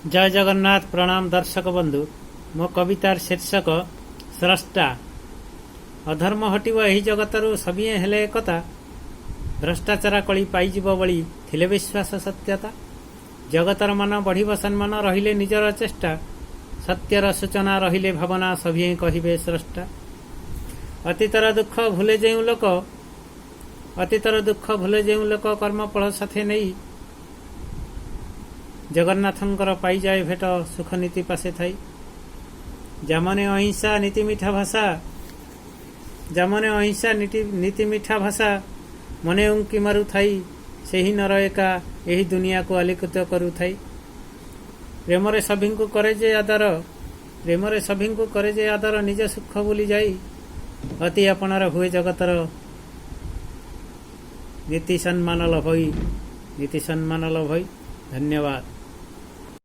जय जगन्नाथ। प्रणाम दर्शक बंधु। मो कवितार शीर्षक स्रष्टा। अधर्म हटिब एही जगतरू सबिए हेले एकता। भ्रष्टाचार कली पाइजिब बली थिले विश्वास सत्यता। जगतर मान बढ़िब सम्मान रहिले निजर चेष्टा। सत्यर सूचना रहिले भावना सबिए कहिबे स्रष्टा। अतीतर दुख भूले जेउ लोक कर्मफल साथे नहीं। जगन्नाथंकर पाई जाए भेट सुख नीति पासे थाई। जामने अहिंसा नीति मीठा भाषा मने उंकी मारु थाई। सेही नर एका एही दुनिया को आलिकृत करू थाई। प्रेमरे सभिंकु करे जे आदर निज सुख भूली जाई। अति आपणार हुए जगतर नीति सम्मान लभई। धन्यवाद।